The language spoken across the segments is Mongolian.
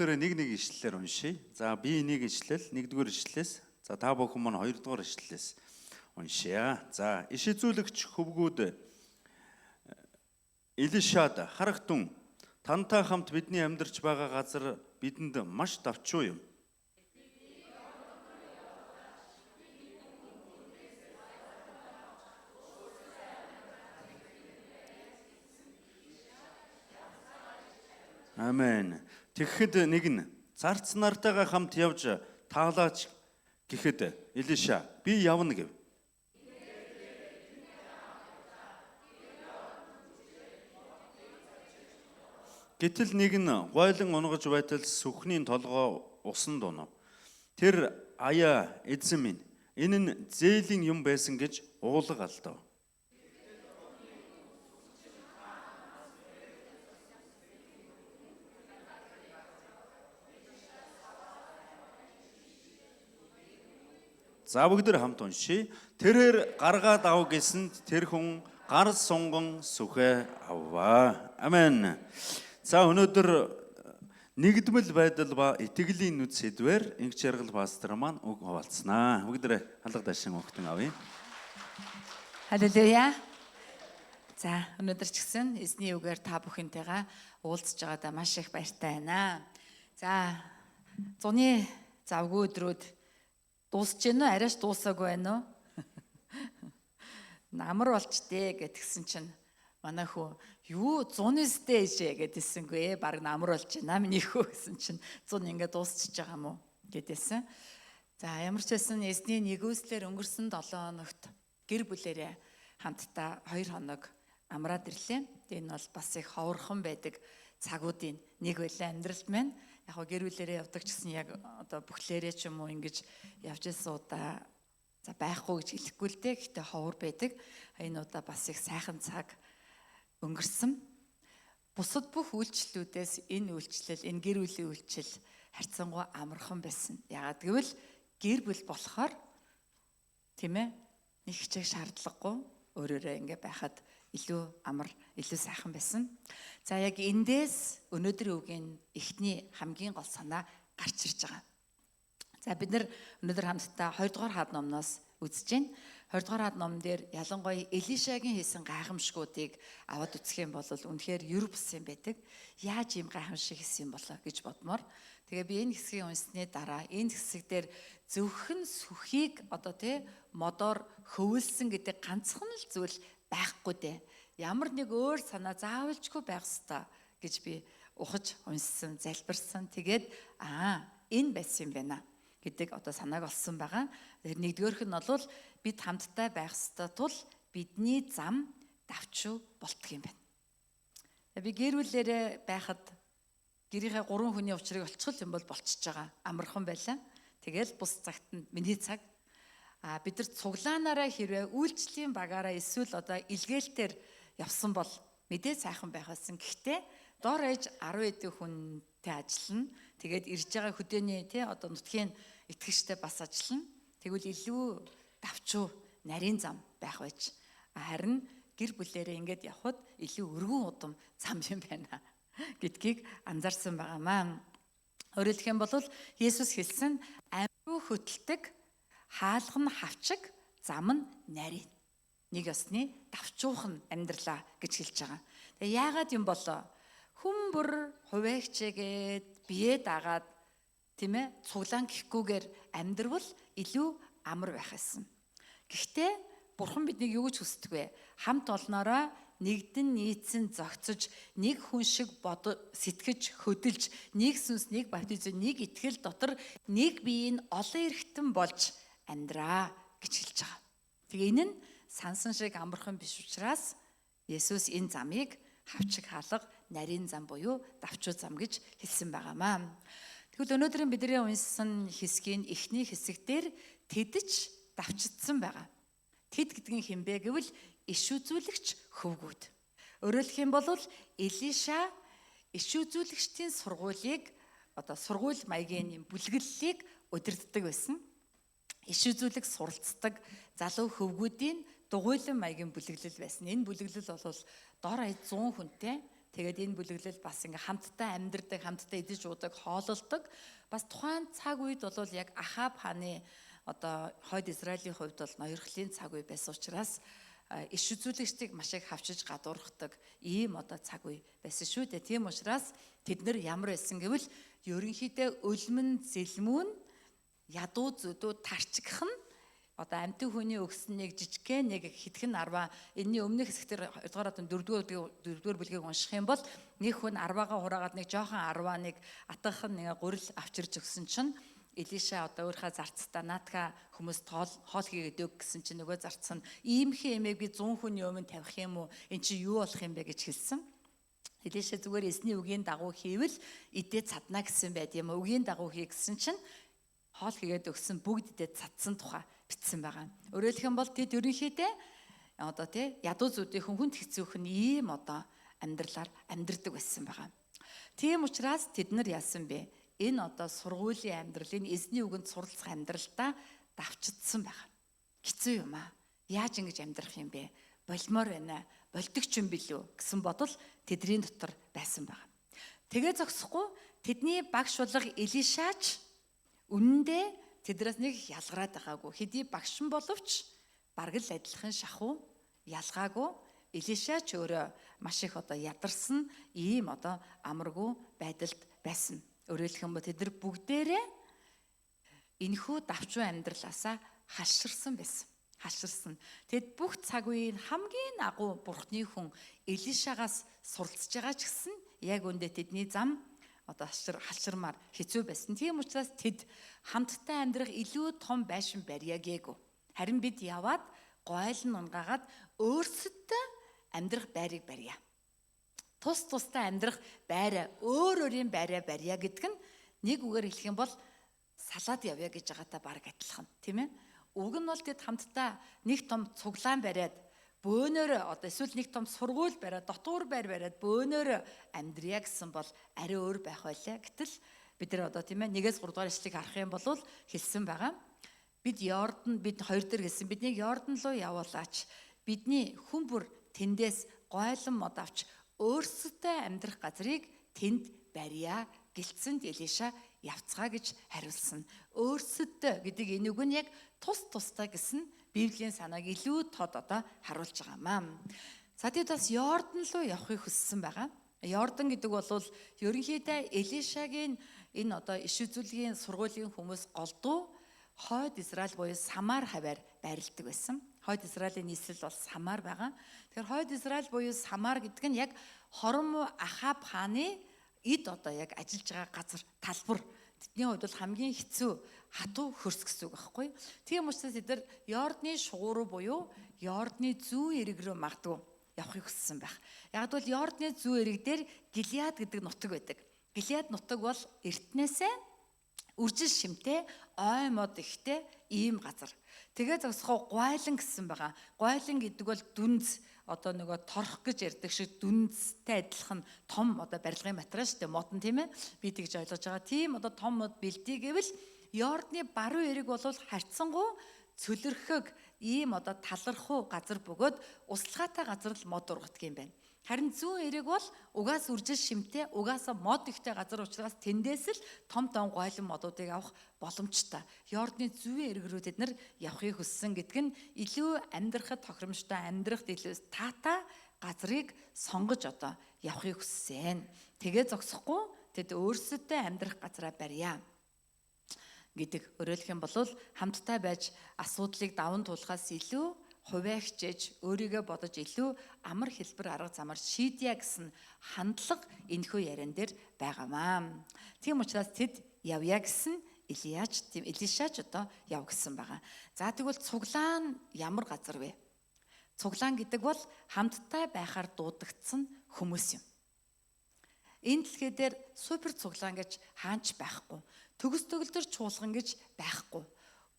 Тэр нэг ишлэлээр уншия. За би нэг ишлэл, нэгдүгээр ишлэлээс, за та бүхэн маань хоёрдугаар ишлэлээс уншия. За иш үзүүлэгч хөвгүүд Илишад харагтун тантай хамт бидний амьдарч байгаа газар бидэнд маш давчуу юм. Амен. Тэгэхэд нэг нь зарц нартайгаа хамт явж таалаач гэхэд Илиша би явна гэв. Гэтэл нэг нь гойлон унгаж байтал сүхний толгоо усан дунав. Тэр аяа эзэн минь энэ нь зээлийн юм байсан гэж уулга алдав. За бүгд хамт уншия. Тэрээр гаргаад ав гэсэнд тэр хүн гар сунган сүхэ авваа. Амен. За өнөөдөр нэгдмэл байдал ба итгэлийн нүд сэдвээр инх жаргал пастор маань үг хуваалцсанаа. Бүгд алга дашин өгтөн авъя. Халелуя. За өнөөдөр ч гэсэн эзний үгээр та бүхэнтэйгээ уулзж байгаадаа маш их баяртай байна. За зуны завгүй өдрүүд дуусч гэнэ үү? Арайш дуусаагүй байна уу? Намар болчдээ гэтгсэн чинь манай хүү юу 100 стэйж гэдээсэнгүй баг намар болж байна миний хүү гэсэн чинь 100 ингээд дуусчихж байгаа юм уу гэдээсэн. За ямар ч байсан эзний нэгүслэр өнгөрсөн 7 хоногт гэр бүлэрээ хамтдаа 2 хоног амраад ирлээ. Энэ бол бас их ховорхон байдаг цагуудын нэг байлаа амьдралд маань. Яг гоо гэр бүлэрээ явдаг ч гэсэн яг одоо бүхлээрээ ч юм уу ингэж явж ирсэн удаа за байхгүй гэж хэлэхгүй л дээ. Гэхдээ ховор байдаг. Энэ удаа бас их сайхан цаг өнгөрсөн. Бусад бүх үйлчлэлүүдээс энэ үйлчлэл, энэ гэр бүлийн үйлчлэл харьцангуй амархан байсан. Яагаад гэвэл гэр бүл болохоор тийм ээ нэг хичээх шаардлагагүй өөрөөрөө ингэ байхад илүү амар, илүү сайхан байсан. За яг эндээс өнөөдрийн үгийн эхний хамгийн гол санаа гарч ирж байгаа. За бид нар өнөөдөр хамтдаа 2 дугаар хаад номноос үзэж байна. 2 дугаар хаад номн дээр ялангуяа Элишагийн хийсэн гайхамшгуудыг аваад үзэх юм бол үнэхээр юр бусын байдаг. Яаж ийм гайхамшиг хийсэн болоо гэж бодмоор. Тэгээ би энэ хэсгийг унсны дараа энэ хэсэг дээр зөвхөн сүхийг одоо тий модоор хөвөлсөн гэдэг ганцхан л зүйл байхгүй дээ. Ямар нэг өөр санаа заавалжгүй байх ёстой гэж би ухаж унссан, залбирсан. Тэгээд энэ байсан юм байна гэдэг одоо санааг олсон байгаа. Тэгэхээр нэгдүгээрх нь бол бид хамтдаа байх ёстой тул бидний зам давчуу болтго юм байна. Би гэр бүлээрээ байхад гэрийнхээ 3 хүний учрыг олцгол юм бол болчихж байгаа. Амархан байлаа. Тэгэл бус цагт нь миний цаг. Бид нар цуглаанаараа хэрвээ үйлчлэлийн багаараа эсвэл одоо илгээлтээр явсан бол мэдээ сайхан байх байсан. Гэхдээ дор ээж 10 эдийн хүнтэй ажиллана. Тэгээд ирж байгаа хөдөөний тий одоо нутгийн итгэжтэй бас ажиллана. Тэгвэл илүү давчуу нарийн зам байх байж. Харин гэр бүлээрээ ингэж явхад илүү өргөн удам зам юм байна гэдгийг анзаарсан байгаамаа. Өөрөөр хэлэх юм бол Есүс хэлсэн амьруу хөтэлдэг хаалган хавчиг зам нь нарийн нэг ёсны давчуухан амьдралаа гэж хэлж байгаа. Тэгээ яагаад юм болоо? Хүмбэр хуваагчээгээд бие дагаад тийм ээ цуглаан гэхгүйгээр амьдрал илүү амар байх юмсан. Гэхдээ Бурхан биднийг юу гэж хүсдэг вэ? Хамт олноороо нэгдэн нийцэн зогцож нэг хүн шиг сэтгэж хөдөлж нэг сүнс нэг баптизм нэг итгэл дотор нэг биеийн олон эрхтэн болж амьдраа гэж хэлж байгаа. Тэгээ энэ нь сансан шиг амархан биш учраас Есүс энэ замыг хавчиг хаалга нарийн зам буюу давчуу зам гэж хэлсэн байгаамаа. Тэгвэл өнөөдрийн бидний уншсан хэсгийн эхний хэсэг дээр тэдэж давчдсан байгаа. Тэд гэдэг нь хинбэ гэвэл иш үзүүлэгч хөвгүүд. Өөрөөр хэлэх юм бол Элиша иш үзүүлэгчдийн сургуулийг одоо сургууль маягийн юм бүлгэллийг удирддаг байсан. Иш үзүүлэг суралцдаг залуу хөвгүүдийн дугуйлан маягийн бүлэглэл байсан. Энэ бүлэглэл бол дор хаяж 100 хүнтэй Тэгээд энэ бүлэглэл бас ингээ хамтдаа амьдардаг, хамтдаа идэж уудаг, хоололдог. Бас тухайн цаг үед бол яг Ахаб хааны одоо хойд Израилийн хувьд бол ноёрхлын цаг үе байсан учраас иш үзүүлэгчдийг маш их хавчиж гадуурхдаг ийм одоо цаг үе байсан шүү дээ. Тийм учраас тэд нар ямар байсан гэвэл ерөнхийдөө өлмөн зэлмүүн ядуу зүдүү тарчгах нь одоо амьтан хүний өгсөн нэг жижигхэн нэг хитгэн арва энэний өмнөх хэсгээр 4-р бүлгийг унших юм бол нэг хүн арвагаа хураагаад нэг жоохон арваа нэг атгахан нэг гурил авчирж өгсөн чинь Илиша одоо өөрийнхөө зарцтай наатга хүмүүс хоол хийгээд өг гэсэн чинь нөгөө зарц нь иймхэн эмээг би 100 хүний өмнө тавих юм уу эн чи юу болох юм бэ гэж хэлсэн. Илиша зүгээр эзний үгийн дагуу хийвэл идээ цадна гэсэн байд юм. Үгийн дагуу хий гэсэн чинь хоол хийгээд өгсөн бүгд идээ цадсан тухай бичсэн байгаа. Өөрөөр хэлэх юм бол тэд ерөнхийдөө одоо тий ядуу зүудийн хүнд хэцүүх нь ийм одоо амьдралаар амьдрдаг байсан байгаа. Тийм учраас тэд нар яасан бэ? Энэ одоо сургуулийн амьдрал, энэ эзний үгэнд суралцах амьдралдаа давчдсан байгаа. Хэцүү юм аа. Яаж ингэж амьдрах юм бэ? Болмоор байна. Болдог ч юм билүү гэсэн бодол тэдний дотор байсан байгаа. Тэгээ зогсохгүй тэдний багш болох Илишаач үнэндээ тэднээс нэг ялгараад байгаагүй. Хэдий багшин боловч бараг л адилхан шахуу ялгаагүй. Илишаач өөрөө маш их одоо ядарсан ийм одоо амаргүй байдалд байсан. Өөрөөр хэлэх юм бол тэд нар бүгдээрээ энэхүү давчуу амьдралаасаа халширсан байсан. Халширсан. Тэд бүх цаг үеийн хамгийн агуу бурхны хүн Илишагаас суралцж байгаа ч гэсэн яг үндэ тэдний зам одоо халширмаар хэцүү байсан. Тийм учраас тэд хамтдаа амьдрах илүү том байшин барья гээгүй. Харин бид яваад гойлн унгаагаад өөрсөдөө амьдрах байрыг барья. Тус тустай амьдрах байраа өөр өөрийн байраа барья гэдэг нь нэг үгээр хэлэх юм бол салаад явъя гэж байгаатай баг адилхан тийм ээ. Уг нь бол тэд хамтдаа нэг том цуглаан бариад бөөнөөр одоо эсвэл нэг том сургууль бариад дотуур байр бариад бөөнөөр амьдрья гэсэн бол арай өөр байх байлаа. Гэтэл бид нар одоо тийм ээ 1-3 дугаар ишлэгийг харах юм бол хэлсэн байгаа. Бид 2 дээр хэлсэн биднийг Йордан руу явуулаач. Бидний хүн бүр тэндээс гойлон мод авч өөрсдөө амьдрах газрыг тэнд барья гэлцэнд Илиша явцгаа гэж хариулсан. Өөрсдөө гэдэг энэ үг нь яг тус тустай гэсэн Библийн санааг илүү тод одоо харуулж байгаамаа. За тэгээд бас Йордан руу явахыг хүссэн байгаа. Йордан гэдэг бол ерөнхийдөө Илишагийн энэ одоо иш үзүүлгийн сургуулийн хүмүүс голдуу хойд Израиль буюу Самар хаваар байрладаг байсан. Хойд Израилийн нийслэл бол Самар байгаа. Тэгэхээр хойд Израиль буюу Самар гэдэг нь яг хором Ахаб хааны эд одоо яг ажиллаж байгаа газар талбар. Тэдний хувьд бол хамгийн хэцүү хатуу хөрс гэсэн үг байхгүй. Тийм учраас эдгээр Йордны шугуур буюу Йордны зүүн эрэг рүү магадгүй явахыг хүссэн байх. Яг бол Йордны зүүн эрэг дээр Гилеад гэдэг нутаг байдаг. Гилеад нутаг бол эртнээсээ үржил шимтэй ой мод ихтэй ийм газар. Тэгээ зогсохоо гуайлан гэсэн байгаа. Гуайлан гэдэг бол дүнз одоо нөгөө торох гэж ярьдаг шиг дүнзтэй адилхан том одоо барилгын материал шүү дээ. Мод нь тийм ээ. Би тэгж ойлгож байгаа. Тийм одоо том мод бэлдээ гэвэл Йордны баруун эрэг бол харьцангуй цөлөрхөг ийм одоо талархуу газар бөгөөд услахаатай газар л мод ургадаг юм байна. Харин зүүн эрэг бол угаас үржил шимтэй, угаасаа мод ихтэй газар учраас тэндээс л том гойлон модуудыг авах боломжтой. Йордны зүүн эрэг рүү тэд нар явахыг хүссэн гэдэг нь илүү амьдрахад тохиромжтой, амьдрахад илүү таатай газрыг сонгож одоо явахыг хүссэн. Тэгээ зогсохгүй тэд өөрсдөө амьдрах газраа барья гэдэг. Өөрөөр хэлэх юм бол хамтдаа байж асуудлыг даван туулахаас илүү хуваагчж өөрийгөө бодож илүү амар хэлбэр арга замаар шийдья гэсэн хандлага энэхүү яриан дээр байгаамаа. Тийм учраас тэд явъя гэсэн Илишаач одоо яв гэсэн байгаа. За тэгвэл цуглаан ямар газар вэ? Цуглаан гэдэг бол хамтдаа байхаар дуудагдсан хүмүүс юм. Энэ дэлхий дээр супер цуглаан гэж хаанч байхгүй. Төгс төгөлдөр чуулган гэж байхгүй.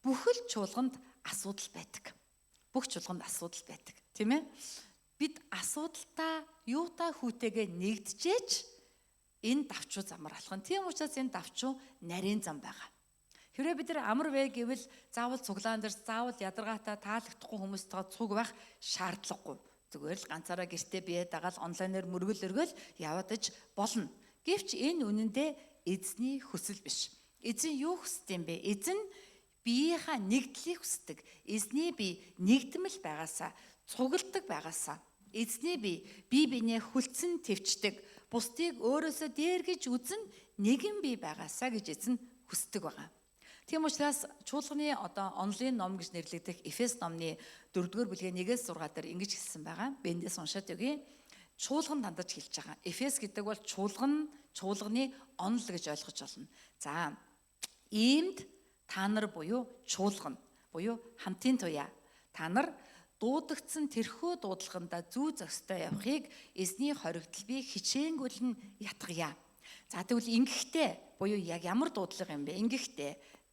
Бүхэл чуулганд асуудал байдаг. Бүх чуулганд асуудал байдаг, тийм ээ? Бид асуудалтай юутай хүүтэйгээ нэгдэжээч энэ давчуу замаар алхах. Тийм учраас энэ давчуу нарийн зам байгаа. Хэрвээ бид нар амар вэ гэвэл заавал цуглаан дээр заавал ядаргаатай таалагдахгүй хүмүүстэйгээ цуг байх шаардлагагүй. Зүгээр л ганцаараа гэртээ бие дагаал онлайнаар мөргөл өргөл яваад иж болно. Гэвч энэ үнэндээ эзний хүсэл биш. Эзэн юу хүсдэг юм бэ? Эзэн биеийнхаа нэгдлийг хүсдэг. Эзний бие нэгдмэл байгаасаа, цугладаг байгаасаа. Эзний бие биенээ хүлцэн твчдэг. Бусдыг өөрөөсөө дээр гэж үзэн нэгэн бие байгаасаа гэж эзэн хүсдэг байгаа. Тийм учраас чуулганы онлайн ном гэж нэрлэгдэх Эфес номны 4-р бүлгийн 1-6 дээр ингэж хэлсэн байгаа. Би эндээс уншаад өгье. Чуулган дандаж хэлж байгаа. Эфес гэдэг бол чуулганы онл гэж ойлгож болно. За, иймд та нар буюу чуулган буюу хамтын туяа. Та нар дуудагдсан тэрхүү дуудлаганда зүү зөстэй явахыг эзний хоригдл би хичээнгүйлэн ятгая. За тэгвэл ингэхдээ буюу яг ямар дуудлага юм бэ? Ингэхдээ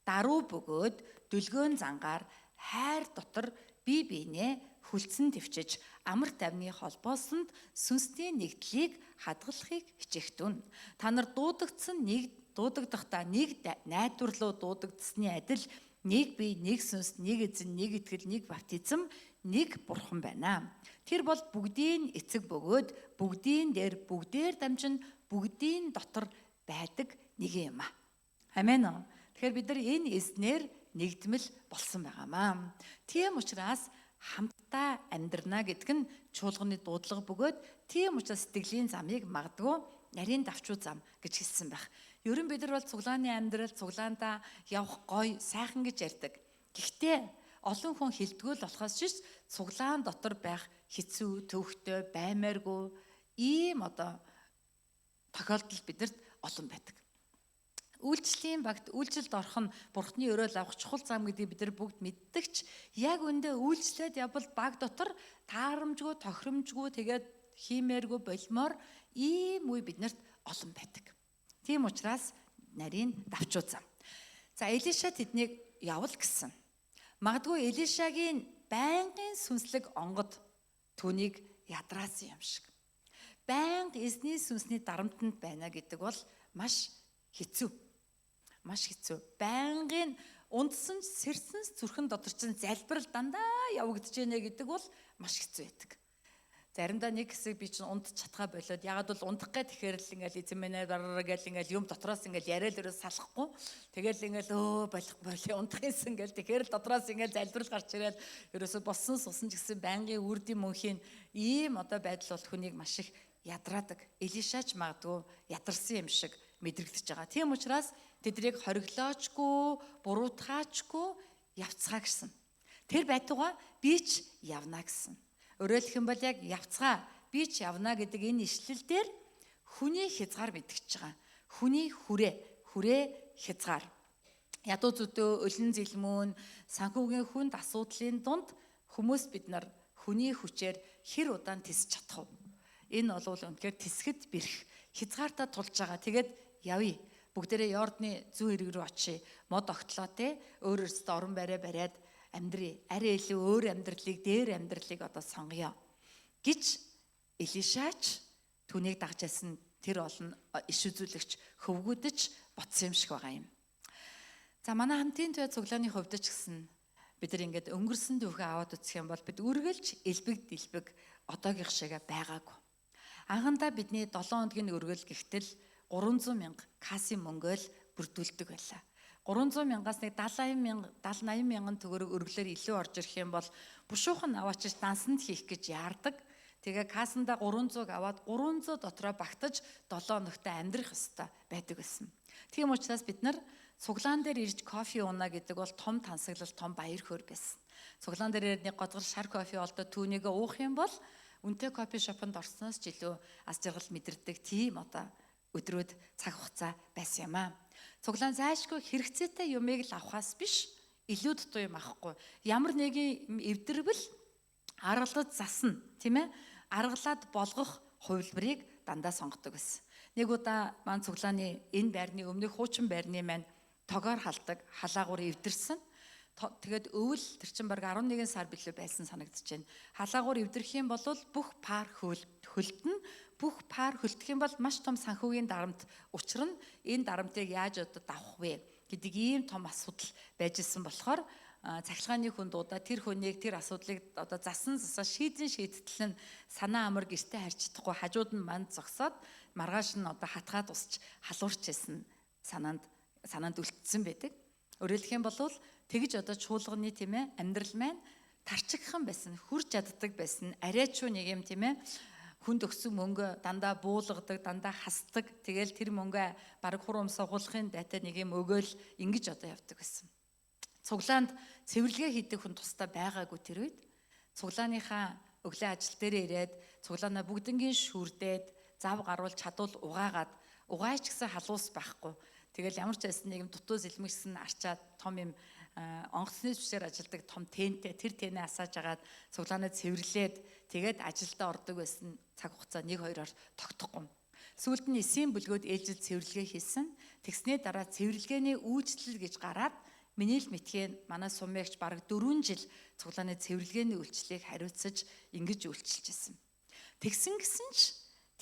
даруй бөгөөд дүлгөөн зангаар хайр дотор бие биенээ хүлцэн твчиж амар тайвны холбоосонд сүнсний нэгдлийг хадгалахыг хичээхтүн. Та нар дуудагдахдаа нэг найдварлуу дуудагдсны адил нэг бие, нэг сүнс, нэг эзэн, нэг итгэл, нэг баптизм, нэг бурхан байна. Тэр бол бүгдийн эцэг бөгөөд бүгдийн бүгдээр дамжин бүгдийн дотор байдаг нэг юм аа. Амен. Тэгэхээр бид нар энэ эзнэр нэгдмэл болсон байгаамаа. Тийм учраас хамтдаа амьдрна гэдэг нь чуулганы дуудлага бөгөөд тийм учраас сэтгэлийн замыг магадгүй нарийн давчуу зам гэж хэлсэн байх. Ерөн бид нар бол цуглааны амьдрал, цуглаандаа явах гоё, сайхан гэж ярьдаг. Гэхдээ олон хүн хэлдгүүл болохоос ч цуглаан дотор байх хэцүү, төвхтэй, баймааргүй ийм тохиолдол бидэрт олон байдаг. Үйлчлэлийн багт үйлчлэлд орох нь Бурхны өрөөл авах чухал зам гэдгийг бид нар бүгд мэддэгч яг үндэ үйлчлээд явбал баг дотор таарамжгүй, тохиромжгүй тэгээд хиймээргүй болмоор ийм үе биднэрт олон байдаг. Тийм учраас нарийн давчуу зам. За Элиша тэднийг явал гэсэн. Магадгүй Элишагийн байнгын сүнслэг онгод түүнийг ядраасан юм шиг. Байнга эзний сүнсний дарамтанд байна гэдэг бол маш хэцүү. Маш хэцүү. Байнгын ундсан сэрсэн зүрхэн дотор чинь залбирал дандаа явагдаж байна гэдэг бол маш хэцүү байдаг. Заримдаа нэг хэсэг би чинь унд чатгаа болоод ягаад бол ундах гэ тэгэхээр л ингээл эзэн минь бараа гэл ингээл юм дотроос ингээл яриад өрөө салахгүй. Тэгэл ингээл болох ундахынс ингээл тэгэхээр л дотроос ингээл залбирал гарч ирээд ерөөсө болсон сусан ч гэсэн байнгын үрдийн мөнхийн ийм байдал бол хүнийг маш их ядраадаг. Элишач магадгүй ядарсан юм шиг мэдрэгдэж байгаа. Тийм учраас тэднийг хориглоочгүй, буруутгаачгүй явцгаа гэсэн. Тэр байтугай би ч явна гэсэн. Өөрөөр хэлэх юм бол яг явцгаа би ч явна гэдэг энэ ишлэл дээр хүний хязгаар мэдгэж байгаа. Хүний хүрээ хязгаар. Ядуу зүдөө, өлөн зэлмүүн, санхүүгийн хүнд асуудлын дунд хүмүүс бид нар хүний хүчээр хэр удаан тисэж чадах вэ? Энэ бол үнэхээр тисгэд бэрх хязгаартаа тулж байгаа. Тэгээд явъя. Бүгдээрээ Йордны зүүн эрэг рүү очие. Мод огтлоо те. Өөрөөсөө орон бариад амьдрий. Арай илүү өөр амьдралыг, дээр амьдралыг сонгоё гэж Элишач түүнийг дагжсэн тэр олон иш үзүүлэгч хөвгүүдэж ботсон юм шиг байгаа юм. За манай хамтын туяа цуглааны хувьд ч гэсэн бид нар ингээд өнгөрсөн түүхээ аваад үзэх юм бол бид үргэлж элбэг дэлбэг одоогийнх шиг байгаагүй. Анхандаа бидний 7 хоногийн өргөл гихтэл 300 мянга касын мөнгөөл бүрдүүлдэг байлаа. 300 мянгаас нэг 70-80 мянган төгрөг өргөлөөр илүү орж ирэх юм бол бушуухан аваачиж дансанд хийх гэж яардаг. Тэгээ касанда 300-г аваад 300 дотроо багтаж 7 хоногтой амьдрах ёстой байдаг гэсэн. Тийм учраас бид нар цуглаан дээр ирж кофе ууна гэдэг бол том тансаглал, том баяр хөөр байсан. Цуглаан дээр нэг годгор шар кофе олдоод түүнийгээ уух юм бол үнэтэй кофе шопонд орсноос ч илүү ас жаргал мэдэрдэг тийм өдрүүд цаг хугацаа байсан юм аа. Цуглаан зайлшгүй хэрэгцээтэй юмыг л авахаас биш, илүү дутуу юм авахгүй. Ямар нэгэн эвдэрвэл аргалаж засна, тийм ээ? Аргалаад болгох хувилбарыг дандаа сонгодог байсан. Нэг удаа маань цуглааны энэ байрны өмнөх хуучин байрны маань тогоор халдаг, халаагуур эвдэрсэн. Тэгээд өвөл тэр чин баг 11 сар билүү байсан санагдаж байна. Халаагуур эвдэрх юм бол бүх пар хөлдөн, бүх пар хөлдөх юм бол маш том санхүүгийн дарамт учрна. Энэ дарамтыг яаж давах вэ гэдэг ийм том асуудал байж исэн болохоор цахилгааны хүн дуудаа тэр хүнийг тэр асуудлыг одоо засан шийдэл нь санаа амар гэртээ харж чадахгүй хажууд нь манд зогсоод маргааш нь одоо хатгаад усч халуурч байсан санаанд үлдсэн байдаг. Өөрөөр хэлэх юм бол тэгж одоо чуулганы тийм ээ амьдрал маань тарчигхан байсан, хүрч чаддаг байсан, арайчуу нэг юм тийм ээ хүнд өгсөн мөнгө дандаа буулгадаг, дандаа хасдаг. Тэгэл тэр мөнгө бараг хурам сугуулахын дайтай нэг юм өгөөл ингэж одоо явдаг байсан. Цуглаанд цэвэрлэгээ хийдэг хүн тусдаа байгаагүй тэр үед. Цуглааныхаа өглөө ажил дээр ирээд цуглаанаа бүгднгийн шүрдээд зав гаруул чадвал угаач гэсэн халуус байхгүй. Тэгэл ямар ч байсан нэг юм дутуу зэлмэгсэн арчаад том юм онгоцны зүшээр ажилдаг том тэнтэй тэр тэнээ асааж агаад цуглаанаа цэвэрлээд тэгээд ажилдаа ордог байсан цаг хугацаа 1-2-оор тогтохгүй. Сүүлд нь эсийн бүлгөөд ээлжил цэвэрлэгээ хийсэн. Тэгсний дараа цэвэрлэгээний үйлчлэл гэж гараад миний л мэдхийн манай сумьягч бараг 4 жил цуглааны цэвэрлэгээний үйлчлэлийг хариуцаж ингэж үйлчилж байсан. Тэгсэн гисэн ч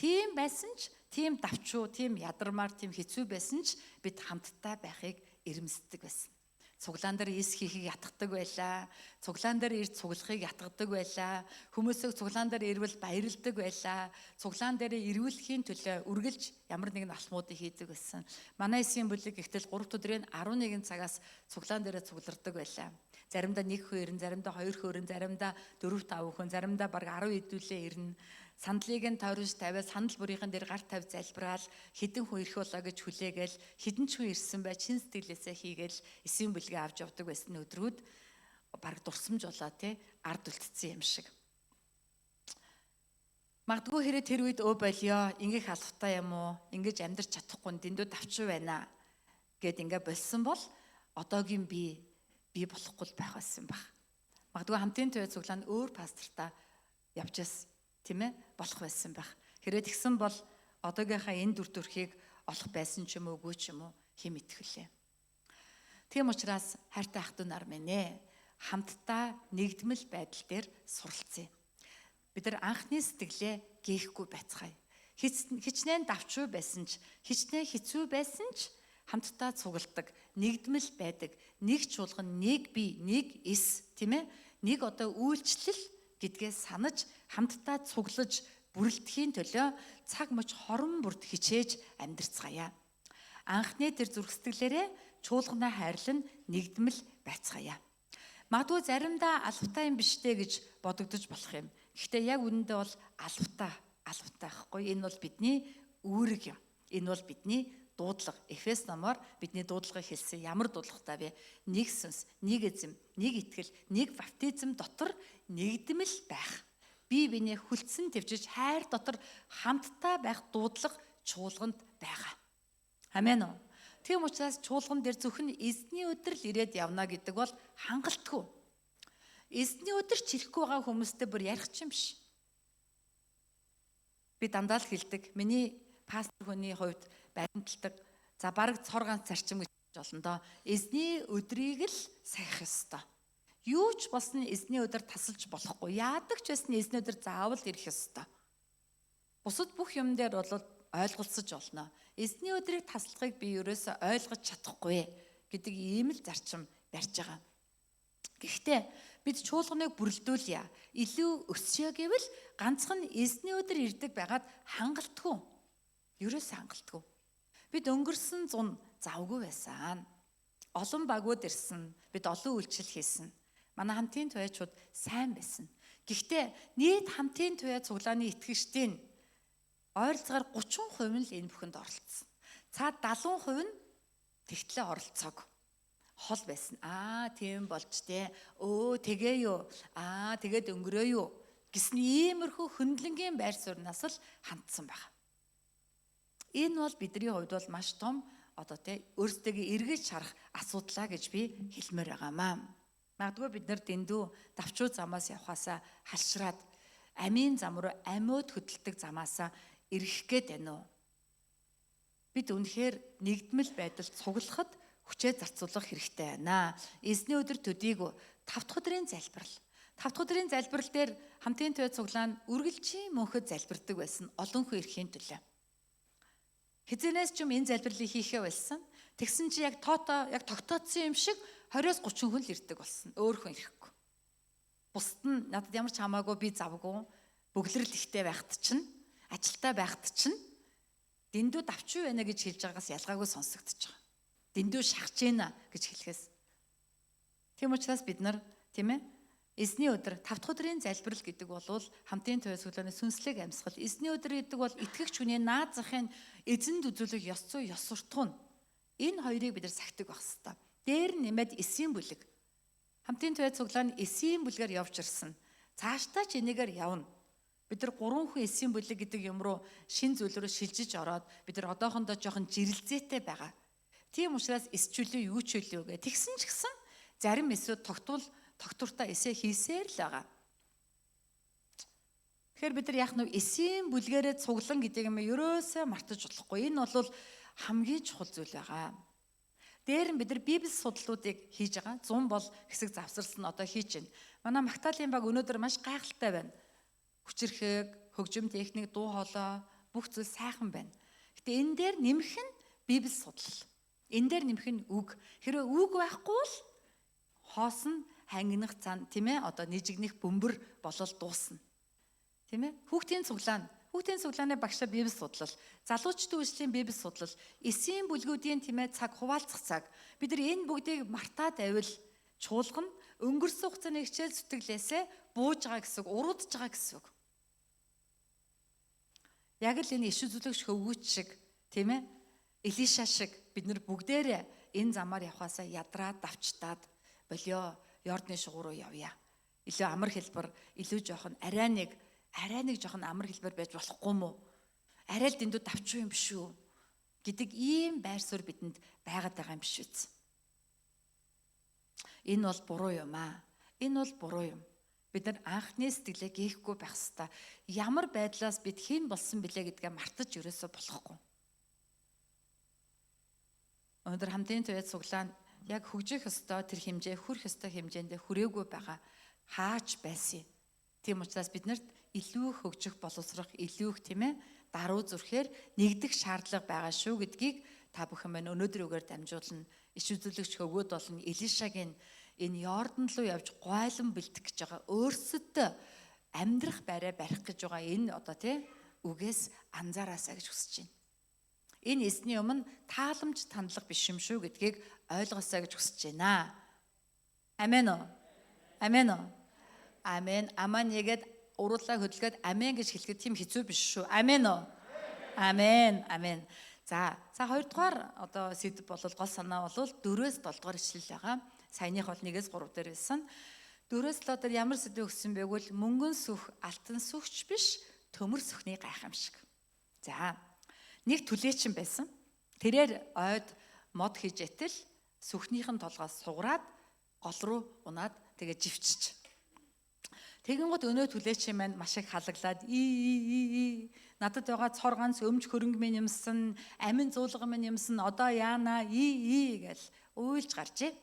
тийм байсан ч тийм давчуу, тийм ядармаар, тийм хэцүү байсан ч бид хамтдаа байхыг эрмэлздэг байсан. Цуглаан дээр эс хийхийг ятгадаг байлаа. Цуглаан дээр ирж цуглахыг ятгадаг байлаа. Хүмүүсийг цуглаан дээр ирвэл баярлдаг байлаа. Цуглаан дээр ирүүлэхийн төлөө үргэлж ямар нэгэн алхмуудыг хийдэг байсан. Манай эсийн бүлэг ихтэл 3 өдрийн 11 цагаас цуглаан дээр цуглардаг байлаа. Заримдаа 1 хүн, заримдаа 2 хүн, заримдаа 4-5 хүн, заримдаа бараг 10 хэдүүлээ ирнэ. Сандлыг нь тойрож тавиад санал бүрийнхэн дээр гар тавь залбираал хідэн хүн ирэх болоо гэж хүлээгээл хідэн ч хүн ирсэн бай чин сэтгэлээсээ хийгээл эсийн бүлгээ авч явдаг байсан өдрүүд бараг дурсамж болоо тий ард үлдсэн юм шиг. Магадгүй хэрэг тэр үед болио ингээх алфтай юм уу ингэж амьдрч чадахгүй дэндүү давчуу байна гэд ингээ болсон бол одоогийн би болохгүй байх байсан баг. Магадгүй хамтын төвөө цуглаанд өөр пастортаа явж яс тийм ээ болох байсан байх. Хэрэг тэгсэн бол одоогийнхаа энэ дүр төрхийг олох байсан ч юм уу үгүй ч юм уу хэм итгэлээ. Тийм учраас хайртай ах トゥ нар минь ээ хамтдаа нэгдмэл байдал дээр суралцъя. Бид нар анхны сэтгэлээ гээхгүй байцгаая. Хичнээн давчуу байсан ч хичнээн хэцүү байсан ч хамтдаа цугладаг, нэгдмэл байдаг, нэг чуулган, нэг бие, нэг эс, тийм ээ? Нэг одоо үйлчлэл гэдгээ санаж хамтдаа цуглаж бүрэлдэхийн төлөө цаг мөч хорон бүрд хичээж амьдрцгаая. Анхны тэр зүрх сэтгэлээрээ чуулганаа хайрлан нэгдмэл байцгаая. Магадгүй заримдаа алфтай юм биш дээ гэж бодогдож болох юм. Гэхдээ яг үнэндээ бол алфтай байхгүй. Энэ бол бидний үүрэг юм. Энэ бол бидний дуудлага. Эфес номоор бидний дуудлагыг хэлсэн. Ямар дуудлагатай вэ? Нэг сүнс, нэг эзэм, нэг итгэл, нэг баптизм дотор нэгдмэл байх. Бие биенээ хүлцэн твжиж хайр дотор хамтдаа байх дуудлага чуулганд байгаа. Амен уу? Тийм учраас чуулган дээр зөвхөн эзний өдөр л ирээд явна гэдэг бол хангалтгүй. Эзний өдөр ч ирэхгүй байгаа хүмүүстэй бүр ярих ч юм биш. Би дандаа л хэлдэг. Миний пастор хүний хувьд баримталдаг. За бараг цор ганц зарчим гэж болно доо. Эзний өдрийг л сахих ёстой. Юу ч болсон эзний өдөр тасалж болохгүй. Яадаг ч байсан эзний өдөр заавал ирэх ёстой. Бусад бүх юм дээр бол ойлголцож болно. Эзний өдрийг таслахыг би ерөөсөө ойлгож чадахгүй гэдэг ийм л зарчим барьж байгаа. Гэхдээ бид чуулганыг бүрэлдүүлье. Илүү өсөё гэвэл ганцхан эзний өдөр ирдэг байгаад хангалтгүй. Ерөөсөө хангалтгүй. Бид өнгөрсөн 100 завгүй байсан. Олон багууд ирсэн. Бид олон үйлчлэл хийсэн. Манай хамтын туяачууд сайн байсан. Гэхдээ нийт хамтын туяа цуглааны итгэгчдийн ойролцоогоор 30% нь л энэ бүхэнд оролцсон. Цаад 70% нь тэгтлээ оролцоог. Хол байсан. Тийм болж тээ. Тэгээ юу? Тэгээд өнгөрөө юу? Гэсэн иймэрхүү хөндлөнгийн байр сууриас л хандсан байна. Энэ бол бидний хувьд бол маш том одоо өөрсдөө эргэж харах асуудлаа гэж би хэлмээр байгаамаа. Магадгүй бид нар дэндүү давчуу замаас явхаасаа халшраад амийн зам руу амьд хөдөлдөг замаасаа ирэх гээд байна уу? Бид үнэхээр нэгдмэл байдалд цуглахад хүчээ зарцуулах хэрэгтэй байна. Эзний өдөр төдийгүй 5 дахь өдрийн залбирал. 5 дахь өдрийн залбирал дээр хамтын туяа цуглаан үргэлжийн мөнхөд залбирдаг байсан олон хүн ирэхийн төлөө. Хизэнээс ч юм энэ залбирлыг хийхээ болсон. Тэгсэн чи яг тогтоодсон юм шиг 20-30 хүн л ирдэг болсон. Өөр хүн ирэхгүй. Бусд нь надад ямар ч хамаагүй би завгүй бөглөрл ихтэй байхад чинь, ажилтаа байхад чинь дэндүү давч юу байна гэж хэлж байгаагаас ялгаагүй сонсогдож байгаа. Дэндүү шахаж гинэ гэж хэлэхээс. Тийм учраас бид нар тийм ээ эзний өдөр 5 дахь өдрийн залбирал гэдэг бол хамтын туяа сүлөөний сүнслэг амьсгал. Эзний өдөр гэдэг бол итгэгч хүний наад захын эзэнд үзүүлэх ёс зүй, ёс суртахуун. Энэ хоёрыг бид нар сахидаг байх хэрэгтэй. Дээр нэмээд эсийн бүлэг. Хамтын туяа цуглаан эсийн бүлгээр явж ирсэн. Цаашдаа ч энийгээр явна. Бид нар 3 хүн эсийн бүлэг гэдэг юм руу шин зүйл рүү шилжиж ороод бид нар одоохондоо жоохон жирэлзээтэй байгаа. Тийм учраас эсчүүлээ юу ч үлээ гэ. Тэгсэн ч гэсэн зарим эсүүд тогтвортой эсэ хийсээр л байгаа. Тэгэхээр бид нар яах нь эсийн бүлгээрээ цуглан гэдэг юм ерөөсөө мартаж болохгүй. Энэ бол хамгийн чухал зүйл байгаа. Дээр нь бид нар библи судлалуудыг хийж байгаа. 100 бол хэсэг завсарсан одоо хийж байна. Манай Магдалины баг өнөөдөр маш гайхалтай байна. Хүчирхэг, хөгжим техник, дуу хоолой бүх зүйл сайхан байна. Гэтэ энэ дээр нэмэх нь библи судлал. Энэ дээр нэмэх нь үг. Хэрвээ үг байхгүй бол хоос нь хангинах цан тийм ээ одоо нэжигнэх бөмбөр болол дуусна. Тийм ээ? Хүүхдийн цуглааны багшаа библи судлал, залуучдын үйлчлийн библи судлал, эсийн бүлгүүдийн тийм ээ цаг хуваалцах цаг. Бид нар энэ бүгдийг мартаад байвал чуулган өнгөрсөн хугацааны хичээл зүтгэлээсээ бууж байгаа гэсэн үг, уруудж байгаа гэсэн үг. Яг л энэ иш үзүүлэгч хөвгүүч шиг тийм ээ Элиша шиг бид нар бүгдээрээ энэ замаар явхаасаа ядраад давчтаад болио Йордны шугуу руу явъя. Илүү амар хэлбэр, илүү жоохон арай нэг жоохон амар хэлбэр байж болохгүй мó? Арай л дэндүү давчгүй юм биш үү? Гэдэг ийм байр суурь бидэнд байгаад байгаа юм биш үү? Энэ бол буруу юм аа. Энэ бол буруу юм. Бид нар анхны сэтгэлээ гээхгүй байх ёстой. Ямар байдлаас бид хэн болсон бэлээ гэдгээ мартаж ерөөсөө болохгүй. Өнөөдөр хамтын туяа цуглаан яг хөгжих ёстой тэр хэмжээ, хүрх ёстой хэмжээндээ хүрээгүй байгаа хаач байсан. Тийм учраас биднэрт илүү хөгжих боловсрох, илүү их тийм ээ даруй зүрхээр нэгдэх шаардлага байгаа шүү гэдгийг та бүхэн маань өнөөдрийн үгээр дамжуулна. Иш үзүүлэгч хөвгүүд болон Элишагийн энэ Йордан руу явж гойлон бэлдэх гэж байгаа өөрсөдөө амьдрах байраа барих гэж байгаа энэ одоо тий үгээс анзаараасаа гэж хүсэж байна. Энэ эсний өмнө тааламж тандлага биш юм шүү гэдгийг ойлгосоо гэж хүсэж байна. Амен уу? Амен уу? Амен. Аман нэгэд уруулаа хөдөлгөөд амен гэж хэлэхэд тийм хэцүү биш шүү. Амен уу? Амен. Амен. За хоёрдугаар одоо сэдв бол гол санаа бол 4-7 дугаар ишлэл байгаа. Саяных бол 1-3 дээр байсан. 4-7 дээр ямар сэдв өгсөн бэ гэвэл мөнгөн сүх, алтан сүхч биш, төмөр сүхний гайхамшиг. За нэг түлээчин байсан. Тэрээр ойд мод хийж итэл сүхнийхэн толгоос сугараад гол руу унаад тэгээ живчиж. Тэгэн гот өнөө түлээчин маань маш их халаглаад надад байгаа цор ганц өмч хөрөнгө минь юмсан, амин зуулга минь юмсан, одоо яана гэл уйлж гарчээ.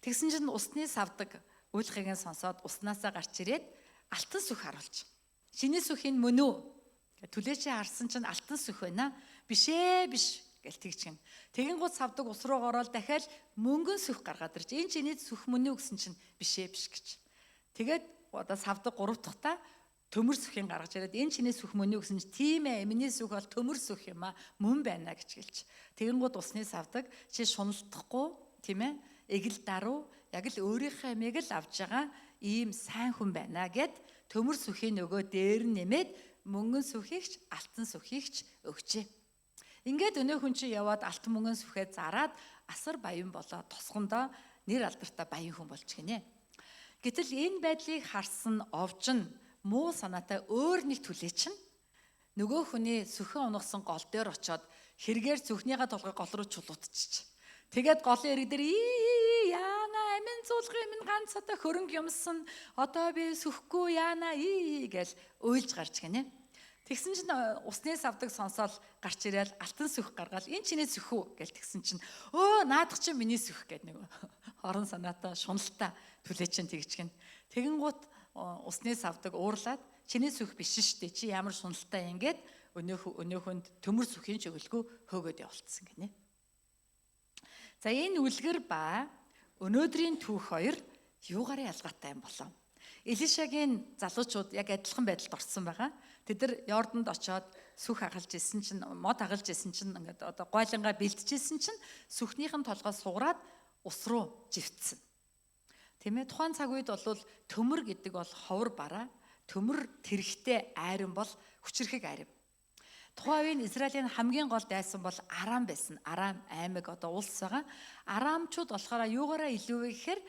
Тэгсэн чинь усны савдаг уйлахыг нь сонсоод уснаасаа гарч ирээд алтан сүх харуулж. Шинэ сүх энэ мөн үү? Түлээчин харсан чинь алтан сүх байна. Бишээ биш гэл тэгчихэн. Тэгэн гут савдаг ус руу ороод дахиад мөнгөн сүх гаргаад ирж. Энэ чиний сүх мөн үү гэсэн чинь бишээ биш гэж. Тэгээд одоо савдаг 3 дахьтаа төмөр сүхийн гаргаж ирээд энэ чиний сүх мөн үү гэсэн чинь тийм ээ миний сүх бол төмөр сүх юм а мөн байна гэж гэлж. Тэгэн гут усны савдаг чи шуналтахгүй тийм ээ эгэл даруу яг л өөрийнхөө амийг л авж байгаа ийм сайн хүн байна гэд төмөр сүхийн нөгөө дээр нэмээд мөнгөн сүхийгч алтан сүхийгч өгчээ. Ингээд өнөө хүн чи яваад алтан мөнгөн сүхээ зараад асар баян болоод тосгондоо нэр алдартай баян хүн болж гинэ. Гэтэл энэ байдлыг харсан овжин муу санаатай өөр нэг түлээчин нөгөө хүний сүхэн унгасан гол дээр очиод хэрэгээр зүхнийхээ толгой гол руу чулуутчих. Тэгээд голын эрэг дээр яана амин зуулгын минь ганц одоо хөрөнгө юмсан одоо би сүхгүй яана гэл уйлж гарч гинэ. Тэгсэн чинь усны савдаг сонсоол гарч ирээл алтан сүх гаргаал энэ чиний сүх үү гэл тэгсэн чинь наадах чинь миний сүх гэд нэг орон санаатай шуналтай түлээчин тэгж гин. Тэгэн гут усны савдаг уурлаад чиний сүх биш штэ чи ямар шуналтай юм гээд өнөөхөнд төмөр сүхийн чөглгөө хөөгөөд явуулсан гинэ. За энэ үлгэр ба өнөөдрийн түүх хоёр юугаараа ялгаатай юм болов? Элишагийн залуучууд яг адилхан байдалд орсон байгаа. Тэд нар Йорданд очоод сүх агалж исэн чинь, мод агалж исэн чинь ингээд одоо гойлонгаа бэлтжижсэн чинь сүхнийхэн толгой сугараад ус руу живцсэн. Тийм ээ, тухайн цаг үед бол төмөр гэдэг бол ховор бараа, төмөр тэрэгтэй айран бол хүчрхэг айран. Тухайн үеийн Израилийн хамгийн гол дайсан бол Арам байсан. Арам аймаг одоо улс байгаа. Арамчууд болохоор юугаараа илүү вэ гэхээр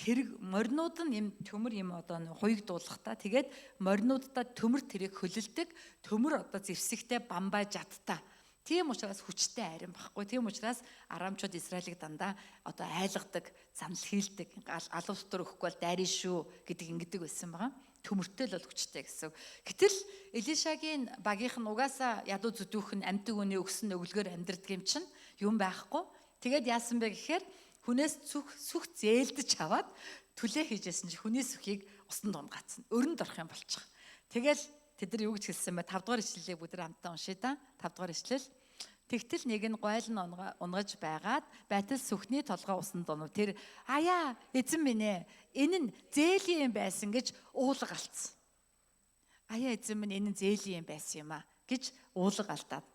тэрэг моринууд нь юм төмөр юм одоо хуйг дуулахтаа тэгээд моринуудаа төмөр тэрэг хөлөлдөг, төмөр одоо зэвсэгтэй бамбай жадтай. Тийм учраас хүчтэй айран багхгүй. Тийм учраас Арамчууд Израилийг дандаа одоо айлгадаг, занл хийлдэг, алуу дотор өгөхгүй бол дайрын шүү гэдэг ингэдэг байсан байгаа. Төмөртэй л бол хүчтэй гэсэн. Гэтэл Элишагийн багийнх нь угаасаа ядуу зүдүүх нь амьтг үний өгсөн өглөөр амьдрдаг юм чинь юм байхгүй. Тэгээд яасан бэ гэхээр хүнээс сүх зээлдэж аваад түлээ хийжсэн чи хүний сүхийг усанд унгацсан. Өрөнд орох юм болчих. Тэгэл тэд нар юу гэж хэлсэн бэ? 5 дугаар ишлэлийг бүгд хамтдаа уншъя да. 5 дугаар ишлэл. Тэгтэл нэг нь гойл нь унгаж байгаад байтал сүхний толгой усанд унав. Тэр аяа эзэн минь ээ, энэ нь зээлийн юм байсан гэж уулга алдсан. Аяа эзэн минь энэ нь зээлийн юм байсан юм а гэж уулга алдаад.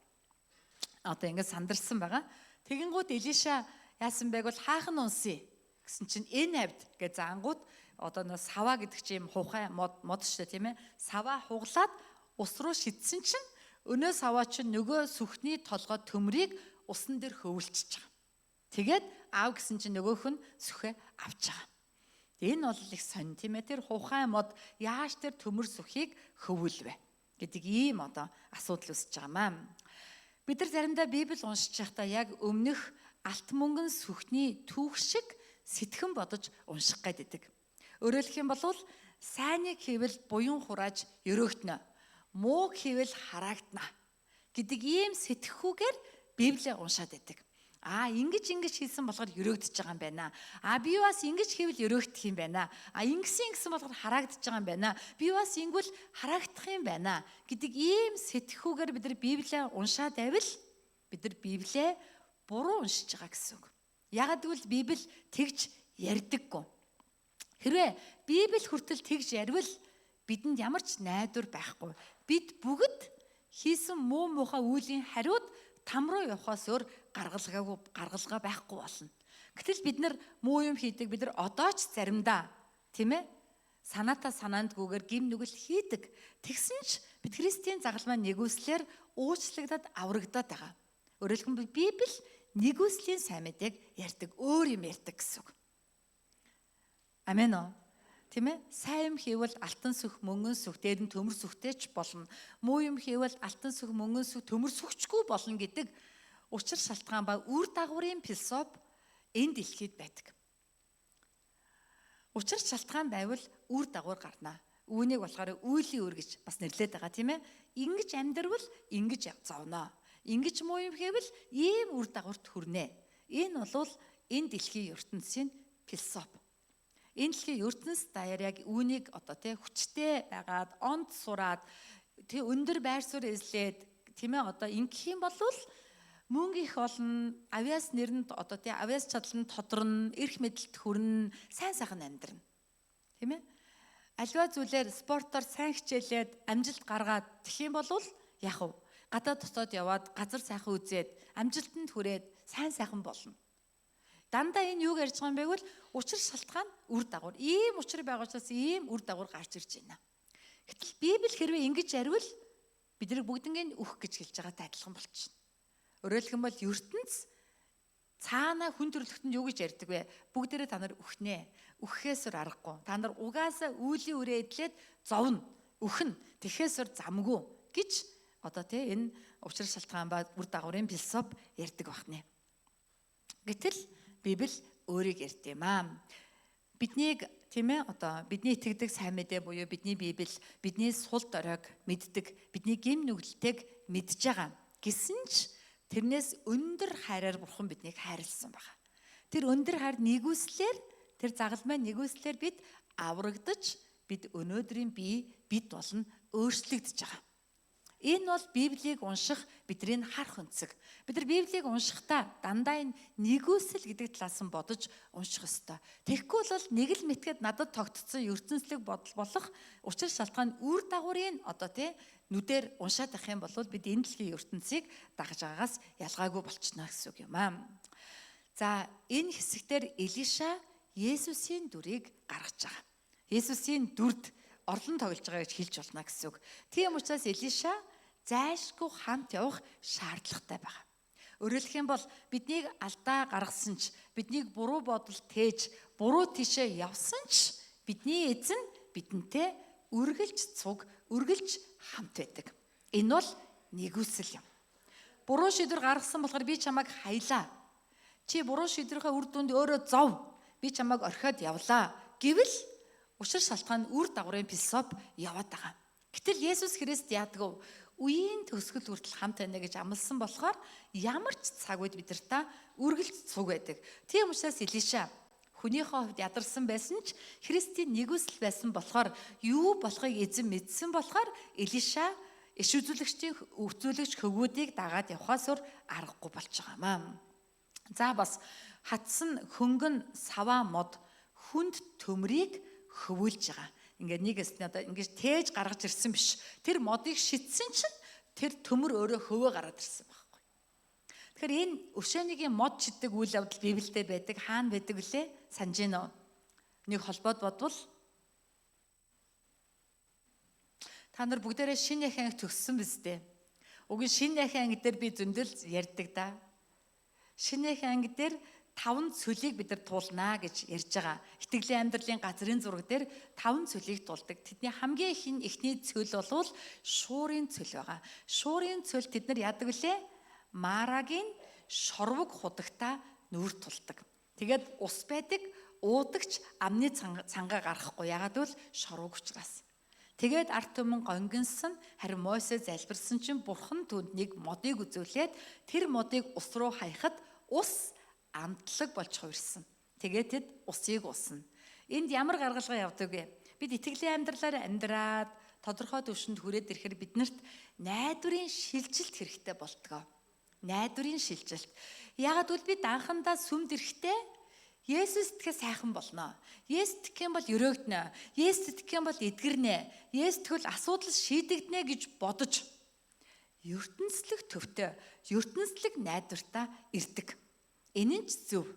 Одоо ингэ сандарсан байгаа. Тэгэнгүүт Элиша яасан байг бол хаахан унсъя гэсэн чинь энэ хавьд гэж заангууд одоо нөө сава гэдэг чинь юм хухай мод шүү дээ тийм ээ. Сава хуглаад ус руу шидсэн чинь өнөө сава чинь нөгөө сүхний толгой төмрийг усан дээр хөвөлчихөж байгаа. Тэгээд аав гэсэн чинь нөгөөх нь сүхээ авч байгаа. Энэ бол их сонь тийм ээ. Тэр хухай мод яаж тэр төмөр сүхийг хөвөлвэ гэдэг ийм одоо асуудал үүсэж байгаа маа. Бид нар заримдаа Библийг уншиж байхдаа яг өмнөх алт мөнгөн сүхний түүх шиг сэтгэн бодож унших гэдэг. Өөрөөр хэлэх юм бол сайныг хийвэл буян хурааж өрөөгднө. Мууг хийвэл хараагдана гэдэг ийм сэтгэхүүгээр Библийг уншаад байдаг. Ингэж хийсэн болохоор өрөөгдөж байгаа юм байна. Би бас ингэж хийвэл өрөөгдөх юм байна. Ингэсэн болохоор хараагдж байгаа юм байна. Би бас ингэвэл хараагдах юм байна гэдэг ийм сэтгэхүүгээр бид нар Библийг уншаад байвал бид нар Библийг буруу уншиж байгаа гэсэн үг. Ягаад гэвэл Библи тэгж ярьдаггүй. Хэрвээ Библи хүртэл тэгж ярил бидэнд ямар ч найдвар байхгүй. Бид бүгд хийсэн муу муухай үеийн хариуд там руу явахаас өөр гаргалгаа байхгүй болно. Гэтэл бид нар муу юм хийдэг, бид нар одоо ч заримдаа тийм ээ санаатаа санаандгүйгээр гим нүгэл хийдэг. Тэгсэн ч бид Христийн загалмай нэгүслэр уучлагдаад аврагдаад байгаа. Өөрөөр хэлбэл Библи нэгүслийн сайн мэдээг ярьдаг, өөр юм ярьдаг гэсэн үг. Амен оо. Тийм ээ? Сайн юм хийвэл алтан сүх, мөнгөн сүх, дээр нь төмөр сүхтэй ч болно. Муу юм хийвэл алтан сүх, мөнгөн сүх, төмөр сүхчгүй болно гэдэг учир шалтгаан ба үр дагаврын философи энэ дэлхийд байдаг. Учир шалтгаан байвал үр дагавар гарна. Үүнийг болохоор үйлийн үр гэж бас нэрлэдэг байгаа тийм ээ? Ингэж амьдрвал ингэж зовно. Ингэж муу юм хийвэл ийм үр дагаварт хүрнэ. Энэ бол энэ дэлхийн ертөнцийн философи. Энэ дэлхийн ертөнц даяар яг үүнийг одоо хүчтэй байгаад онд сураад өндөр байр суурь эзлээд тийм ээ одоо ингэх юм бол мөнгө их олон, авяас нэрэнд одоо авяас чадланд тодорно, эрх мэдэлд хүрнэ, сайн сайхан амьдрна. Тийм ээ? Аливаа зүйлээр спортоор сайн хичээлээд амжилт гаргаад тэх юм бол яах вэ? Гадаад дотоод яваад газар сайхан үзээд амжилтанд хүрээд сайн сайхан болно. Дандаа энэ юуг ярьж байгаа юм бэ гэвэл учир шалтгаан үр дагавар. Ийм учир байгаа учраас ийм үр дагавар гарч ирж байна. Гэтэл Библи хэрвээ ингэж ярил бидний бүгднийг үх гэж хэлж байгаатай адилхан болчихно. Өөрөөр хэлбэл ертөнц цаана хүн төрлөختөнд юу гэж ярьдаг вэ? Бүгдээрээ та нар үхнэ. Үхэхээс аргагүй. Та нар угаасаа үүлийн үрээ эдлээд зовно. Үхэн. Тэхээсөр замгүй гэж одоо энэ учир шалтгаан ба үр дагаврын философи ярьдаг байна. Гэтэл Библи өөрийг ярьд юм аа. Биднийг тийм ээ одоо бидний итгэдэг сайн мэдээ буюу бидний Библи бидний сул доройг мэддэг, бидний гим нүгэлтэйг мэдж байгаа. Гэсэн ч тэрнээс өндөр хайраар бурхан биднийг хайрлсан байна. Тэр өндөр хайр нэгүслэр тэр загалмай нэгүслэр бид аврагдаж бид өнөөдрийн бид болно өөрчлөгдөж байгаа. Энэ бол Библийг унших бидний харах өнцөг. Бид нар Библийг уншихдаа дандаа энэ нэгүсэл гэдэг талаас нь бодож унших ёстой. Тэгэхгүй бол нэг л мэтгээд надад тогтцсон ертөнцлөг бодол болох учир шалтгаан үр дагаврын нүдээр уншаад авах юм бол бид энэ дэлхийн ертөнцийг дагаж байгаагаас ялгаагүй болчихно гэсэн үг юм аа. За энэ хэсэгтэр Элиша Есүсийн дүрийг гаргаж байгаа. Есүсийн дүрд орлон тоглож байгаа гэж хэлж болно гэсэн үг. Тийм учраас Элиша зайлшгүй хамт явах шаардлагатай байгаа. Өөрөөр хэлэх юм бол биднийг алдаа гаргасан ч, биднийг буруу бодол тээж, буруу тишээ явсан ч бидний эзэн бидэнтэй үргэлж хамт байдаг. Энэ бол нэгүсэл юм. Буруу шийдвэр гаргасан болохоор би чамайг хаялаа. Чи буруу шийдвэрийнхээ үр дүнд өөрөө зов. Би чамайг орхиод явлаа гэвэл учир шалтгаан үр дагаврын философи яваад байгаа. Гэтэл Есүс Христ яадаг вэ? Үеийн төгсгөл хүртэл хамт байна гэж амласан болохоор ямар ч цаг үед бидэртээ үргэлж цуг байдаг. Тийм учраас Элиша хүнийхээ хувьд ядарсан байсан ч Христийн нэгүсэл байсан болохоор юу болохыг эзэн мэдсэн болохоор Элиша иш үзүүлэгч хөвгүүдийг дагаад явхаас өөр аргагүй болж байгаа юм. За бас хатсан хөнгөн саваа мод хүнд төмрийг хөвүүлж байгаа. Ингээд нэгээс надад ингэж тээж гаргаж ирсэн биш. Тэр модыг шидсэн чинь тэр төмөр өөрөө хөвөө гараад ирсэн байхгүй. Тэгэхээр энэ өшөөнигийн мод шиддэг үйл явдал Библиэд байдаг. Хаана байдаг вүлээ? Санаж гинөө. Нэг холбоод бодвол та нар бүгдээрээ шинэ ахин анги төгссөн биз дээ. Уг нь шинэ ахин анги дээр би зөндөл ярьдаг да. Шинэ ахин анги дээр 5 цөлийг бид нар туулнаа гэж ярьж байгаа. Итгэлийн амьдралын газрын зураг дээр 5 цөлийг туулдаг. Тэдний хамгийн эхний цөл бол шуурын цөл байгаа. Шуурын цөл тэд нар яадаг вүлээ? Марагийн шорвог худагтаа нүүр тулдаг. Тэгээд ус байдаг, уудагч амны цангаа гаргахгүй. Яагаад гэвэл шорвог учраас. Тэгээд арт түмэн гонгинсан, харин Мосе залбирсан чинь бурхан түүнд нэг модыг үзүүлээд тэр модыг ус руу хаяхад ус амтлаг болж хувирсан. Тэгээд тэд усыг уусна. Энд ямар гаргалгаа явдаг вэ? Бид итгэлийн амьдралаар амьдраад тодорхой төвшөнд хүрээд ирэхээр биднэрт найдварын шилжилт хэрэгтэй болтгоо. Найдварын шилжилт. Яагаад гэвэл бид анхандаа сүмд ирэхдээ Есүс итгэх сайхан болно. Есүс итгэх юм бол өрөөгднө. Есүс итгэх юм бол эдгэрнэ. Есүс итгэл асуудал шийдэгднэ гэж бодож ертөнцлөг төвтэй, ертөнцлөг найдвартаа ирдэг. Энэ нь ч зөв.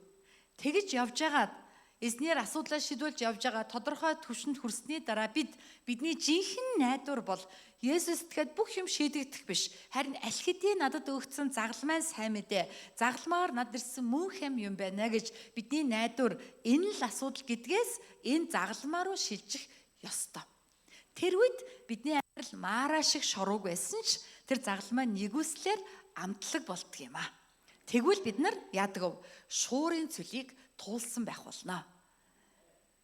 Тэгж явж байгаад эзнэр асуудлаа шийдүүлж явж байгаа тодорхой түвшинд хүрсний дараа бидний жинхэнэ найдвар бол Есүс итгэхэд бүх юм шийдэгдэх биш. Харин аль хэдийн надад өгсөн загалмайн сайн мэдээ, загалмаар над ирсэн мөнх юм байна гэж бидний найдвар энэ л асуудал гэдгээс энэ загалмаа руу шилжих ёстой. Тэр үед бидний амьдрал маараа шиг шорууг байсан ч тэр загалмаа нэгүслэр амтлаг болдго юм аа. Тэгвэл бид нар яадаг вэ? Шуурын цөлийг туулсан байх болно.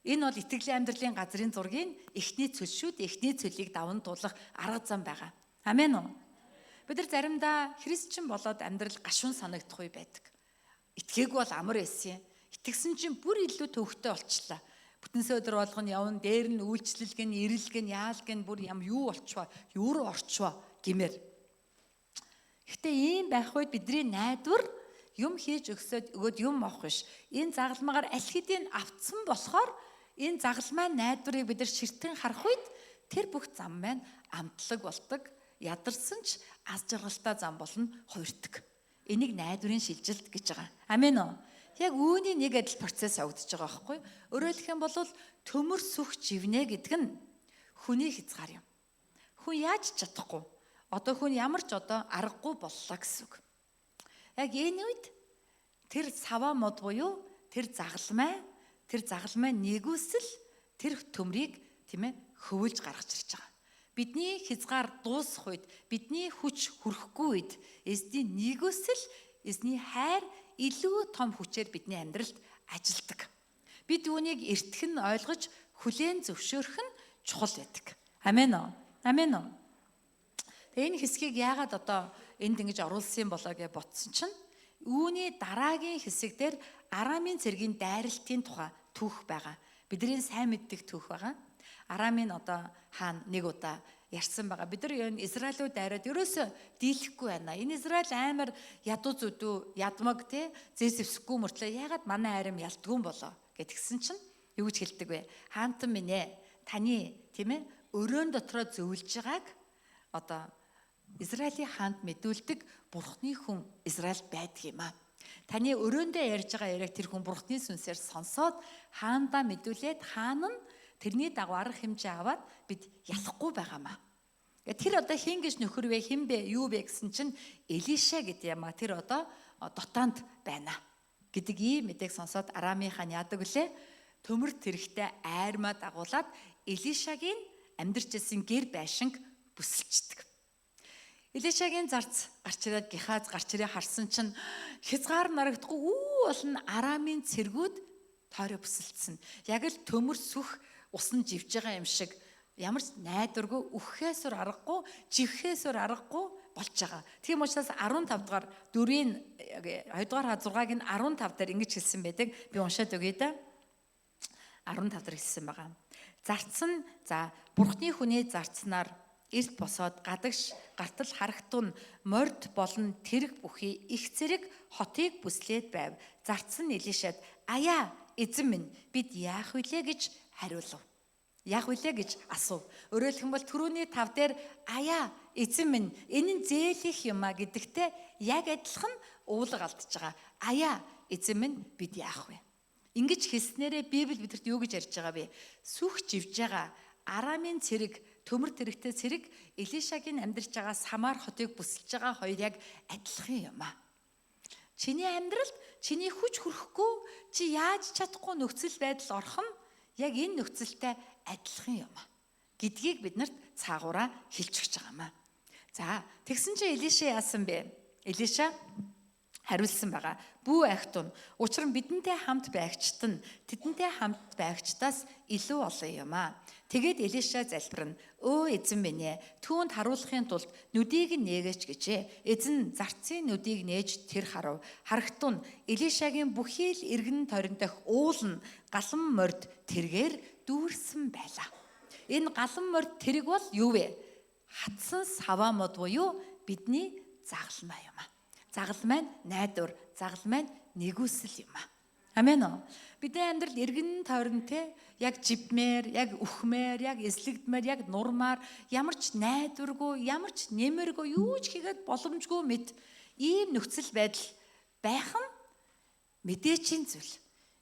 Энэ бол итгэлийн амьдралын газрын зургийн эхний цөл шүү дээ. Эхний цөлийг даван туулах арга зам байгаа. Амен уу? Бид нар заримдаа христчин болоод амьдрал гашуун санагдах үе байдаг. Итгээгүй бол амар байсан. Итгэсэн чинь бүр илүү төвхтэй болчлаа. Бүтэнсэ өдөр болгоно явна, дээр нь үйлчлэл гэн, ирэл гэн, яал гэн бүр юу болчихваа, юу руу орчваа гэмээр. Гэхдээ ийм байх үед бидний найдвар юм хийж өгөөд юм авах биш. Энэ загалмаагаар аль хэдийн автсан болохоор энэ загалмай найдварыг бид нар ширтэн харах үед тэр бүх зам маань амтлаг болдог. Ядарсан ч аз жаргалтай зам болно хувирдаг. Энийг найдварын шилжилт гэж байгаа. Амен уу? Яг үүний нэг адил процесс явагдаж байгаа байхгүй юу? Өөрөөр хэлэх юм бол төмөр сүх живнэ гэдэг нь хүний хязгаар юм. Хүн яаж чадахгүй? Одоо хүн ямар ч аргагүй боллоо гэсэн үг. Яг энэ үед тэр саваа мод буюу тэр загалмай нэгүсэл тэр төмрийг хөвөлж гаргаж ирж байгаа. Бидний хязгаар дуусах үед, бидний хүч хүрэхгүй үед эзний нэгүсэл, эзний хайр илүү том хүчээр бидний амьдралд ажилдаг. Бид үүнийг эртхэн ойлгож хүлээн зөвшөөрөх нь чухал байдаг. Амен уу? Амен уу? Энэ хэсгийг яагаад энд ингэж оруулсан болоо гэж бодсон чинь үүний дараагийн хэсэг дээр Арамын цэргийн дайралтын тухай түүх байгаа. Бидний сайн мэддэг түүх байгаа. Арамын хаан нэг удаа ярьсан байгаа. Бид нар энэ Израилууд дайраад ерөөсөө дийлэхгүй байна. Энэ Израиль амар ядуу зүдүү, ядмаг те зэвсэвсэхгүй мөртлөө ягаад манай арим ялдгүй болоо гэтгсэн чинь юу гэж хэлдэг вэ? Хаантан минь ээ, таны тийм ээ өрөөнд дотроо зөвлөж байгааг одоо Израилийн хаанд мэдүүлдэг Бурхны хүн Израиль байдаг юм аа. Таны өрөөндөө ярьж байгаа яриаг тэр хүн Бурхны сүнсээр сонсоод хаандаа мэдүүлээд хаан нь тэрний дагуу арга хэмжээ аваад бид ялахгүй байгаамаа. Тэр одоо хин гэж нөхөр вэ, хэн бэ, юу бэ гэсэн чинь Элиша гэдэг юм аа. Тэр одоо дотаанд байна гэдэг ийм мэдээг сонсоод Арамын хаан яадаг вүлээ? Төмөр тэрэгтэй айрмаа дагуулад Элишагийн амьдарч ирсэн гэр байшинг бүсэлчдэг. Элишагийн зарц гарч ирээд Гехаз гарч ирээ харсан чинь хязгаар нарагдахгүй болно Арамын цэргүүд тойроо бүсэлдсэн. Яг л төмөр сүх усан живж байгаа юм шиг ямар ч найдваргүй үххээсөр аргагүй, живхээсөр аргагүй болж байгаа. Тийм учраас 15 дугаар 4-ийн 2 дугаар 6-ыг нь 15 дээр ингэж хэлсэн байдаг. Би уншаад өгье да. 15 дээр хэлсэн байгаа. Зарц нь за Бурхны хүний зарцнаар эрт босоод гадагш гартал харагтун морд болон тэрэг бүхий их зэрэг хотыг бүслээд байв. Зарц нь Элишад аяа эзэн минь бид яах вүлээ гэж хариулв. Яах вүлээ гэж асуув. Өөрөөр хэлбэл түрүүний 5 дээр аяа эзэн минь энэ нь зээлих юм а гэдэгтээ яг адилхан уулга алдж байгаа. Аяа эзэн минь бид яах вэ? Ингэж хэлснээрээ Библи бидэрт юу гэж ярьж байгаа вэ? Сүх живж байгаа Арамын цэрэг, төмөр тэрэгтэй цэрэг Элишагийн амьдарч байгаа Самар хотыг бүсэлж байгаа хоёр яг адилхан юм а. Чиний амьдралд чиний хүч хүрэхгүй, чи яаж чадахгүй нөхцөл байдал орхон яг энэ нөхцөлтэй адилхан юм а гэдгийг биднэрт цаагаараа хэлж өгч байгаа юм а. За, тэгсэн чинь Элиша яасан бэ? Элиша хариулсан байгаа. Бүү ахтун, учир нь бидэнтэй хамт байгчт нь тэдэнтэй хамт байгчтаас илүү олон юм а. Тэгээд Элиша залбирна. Өө эзэн минь ээ, түүнд харуулахын тулд нүдийг нээгээч гэжээ. Эзэн зарцын нүдийг нээж тэр харав. Харагтун Элишагийн бүхий л эргэн тойрон дэх уул нь галан морд тэргээр дүүрсэн байлаа. Энэ галан морд тэрэг бол юу вэ? Хатсан саваа мод буюу бидний загалмай юм а. Загал маань найдвар, загал маань нэгүсэл юм а. Амен уу? Бидний амьдрал эргэн тойронтэй яг живмээр, яг үхмээр, яг эслэгдмээр, яг нурмаар ямар ч найдваргүй, ямар ч нэмэргүй юу ч хийгээд боломжгүй мэд ийм нөхцөл байдал байх нь мэдээчийн зүйл.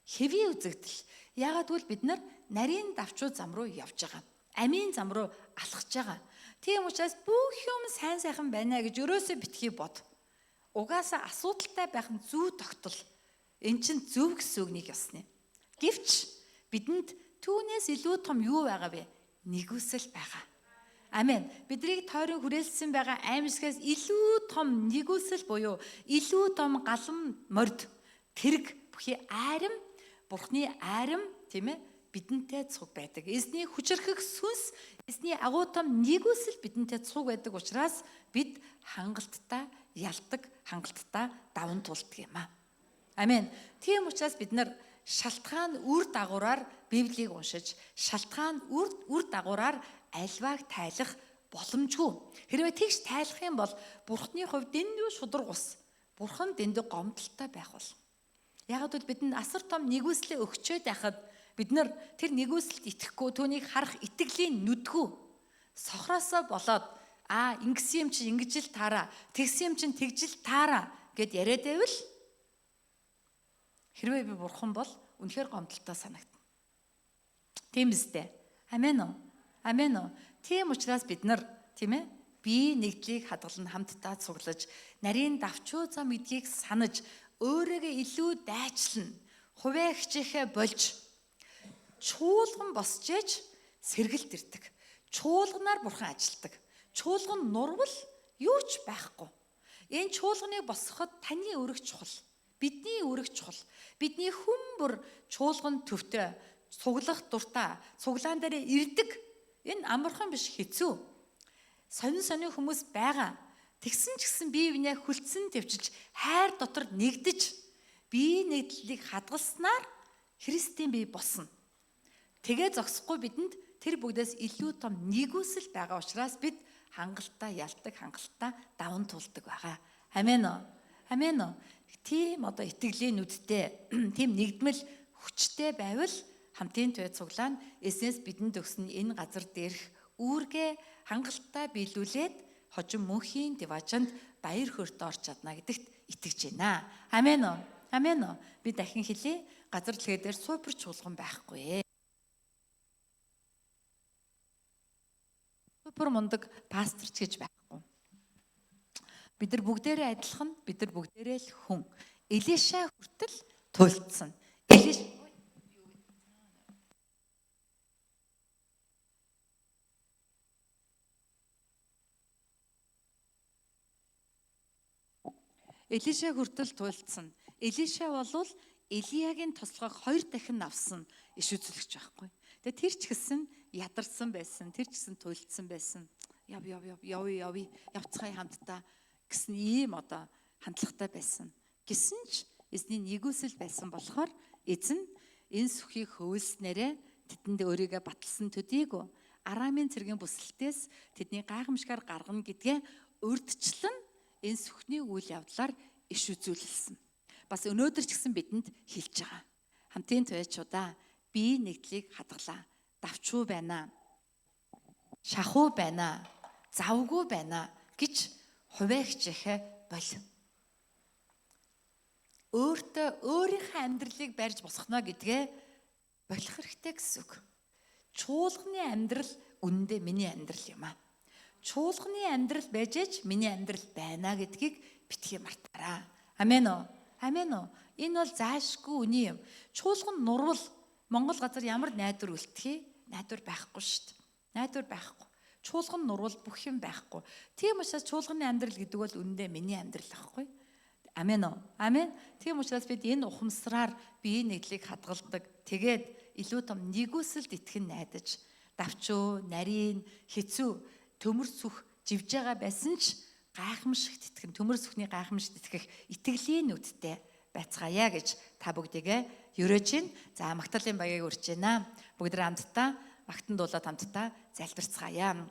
Хэвийн үзэгдэл. Яагаад гэвэл бид нар нарийн давчуу зам руу явж байгаа. Амийн зам руу алхаж байгаа. Тийм учраас бүх юм сайн сайхан байна гэж өрөөсөө битгий бод. Угаасаа асуудалтай байх нь зүү тогтол. Эн чинь зөв гэсэн үгнийг ясна. Гэвч бидэнд түүнээс илүү том юу байгаа вэ? Нэгүсэл байгаа. Амен. Биднийг тойрон хүрээлсэн байгаа аймшигээс илүү том нэгүсэл буюу илүү том галан морд тэрэг бүхий айрам, Бурхны айрам тийм ээ бидэнтэй цуг байдаг. Эзний хүчрхэг сүнс, эзний агуу том нэгүсэл бидэнтэй цуг байдаг учраас бид хангалттай ялдаг, хангалттай даван тулдаг юм а. Амен. Тийм учраас бид нар шалтгаан үр дагавраар Библийг уншиж, шалтгаан үр дагавраар альвааг тайлах боломжгүй. Хэрвээ тэгш тайлах юм бол Бурхны хувьд дэндүү шудраг ус, Бурхан дэндүү гомдолтой байх бол. Яг л бидэнд асар том нэгүслээ өгчөөд байхад бид нар тэр нэгүсэлд итгэхгүй, түүнийг харах итгэлийн нүдгүү сохроосоо болоод ингэсэн юм чи ингэж л таараа, тэгсэн юм чин тэгж л таараа гэд яриад байвал хэрвээ би Бурхан бол үнэхээр гомдолтой санагдана. Тийм үстэй. Амен уу? Амен уу? Тийм учраас бид нар тийм ээ бие нэгдлийг хадгалан хамтдаа цуглаж, нарийн давчуу зам гэдгийг санаж, өөрийгөө илүү дайчлан, хувиа хичээхэ болж чуулган босч ээж сэргэлт ирдэг. Чуулганаар Бурхан ажилдаг. Чуулган нурвал юу ч байхгүй. Энэ чуулганыг босгоход таны өрөг чухал. Бидний өрөг чухал. Бидний хүмбэр чуулган төвтэй, цуглах дуртай, цуглаан дээр ирдэг. Энэ амархан биш, хэцүү. Сонин хүмүүс байгаа. Тэгсэн ч гэсэн бие биенээ хүлцэн төвчилж, хайр дотор нэгдэж, бие нэгдлийг хадгалснаар Христийн бие босно. Тэгээ зогсохгүй бидэнд тэр бүгдээс илүү том нэгүсэл байгаа учраас бид хангалттай ялдаг, хангалттай даван тулдаг байгаа. Амен уу? Амен уу? Тийм одоо итгэлийн нүдтэй тийм нэгдмэл хүчтэй байвал хамтын туй цуглаан эснээс бидэнд өгсөн энэ газар дээрх үүргээ хангалттай биелүүлээд хожим мөнхийн диваачанд баяр хөөртэй орч чадна гэдэгт итгэж байна. Амен уу? Амен уу? Би дахин хэлье. Газар дэлхий дээр супер чуулган байхгүй. Супер мундаг пасторч гэж байхгүй. Бид нар бүгдээрээ адилхан, бид нар бүгдээрээ л хүн. Элиша хүртэл туйлдсан. Элиша хүртэл туйлдсан. Элиша болвол Элиягийн тослогоог 2 дахин авсан иш үзүүлэгч байхгүй. Тэгээ тэр ч гэсэн ядарсан байсан. Тэр ч гэсэн туйлдсан байсан. Явцгаая хамтдаа гэсэн ийм одоо хандлагатай байсан. Гэсэн ч эзний нэгүсэл байсан болохоор эзэн энэ сүхийг хөвөлснээрээ тэдэнд өөрийгөө баталсан төдийгүй Арамын цэргийн бүсэлтээс тэдний гайхамшигар гаргана гэдгээ урдчлан энэ сүхний үйл явдлаар иш үзүүлсэн. Бас өнөөдөр ч гэсэн бидэнд хэлж байгаа. Хамтын туйчудаа бие нэгдлийг хадгалаа. Давчуу байна. Шахуу байна. Завгүй байна гэж хуваагч ихэ бол. Өөрийнхөө амьдралыг барьж босгоно гэдгээ болох хэрэгтэй гэсэн үг. Чуулганы амьдрал үнэндээ миний амьдрал юм аа. Чуулганы амьдрал байж аж миний амьдрал байна гэдгийг битгий мартаараа. Амен уу? Амен уу? Энэ бол заашгүй үний юм. Чуулган нурвал Монгол газар ямар найдвар үлдэхий? Найдвар байхгүй шүү дээ. Найдвар байхгүй. Чуулган нурвал бүх юм байхгүй. Тийм учраас чуулганы амьдрал гэдэг бол үнэндээ миний амьдрал байхгүй. Амен уу? Амен. Тийм учраас бид энэ ухамсараар биеийн нэгдлийг хадгалдаг. Тэгээд илүү том нэгүсэлд итгэн найдаж, давчуу, нарийн, хэцүү, төмөр сүх живж байгаа байсан ч гайхамшигт итгэн, төмөр сүхний гайхамшигт итгэх итгэлийн нүдтэй байцгаая гэж та бүгдийгээ ерөөж гин. За магтаалын баягийг урьж байна. Бүгд хамтдаа магтан дуулаад хамтдаа залбирцгаая.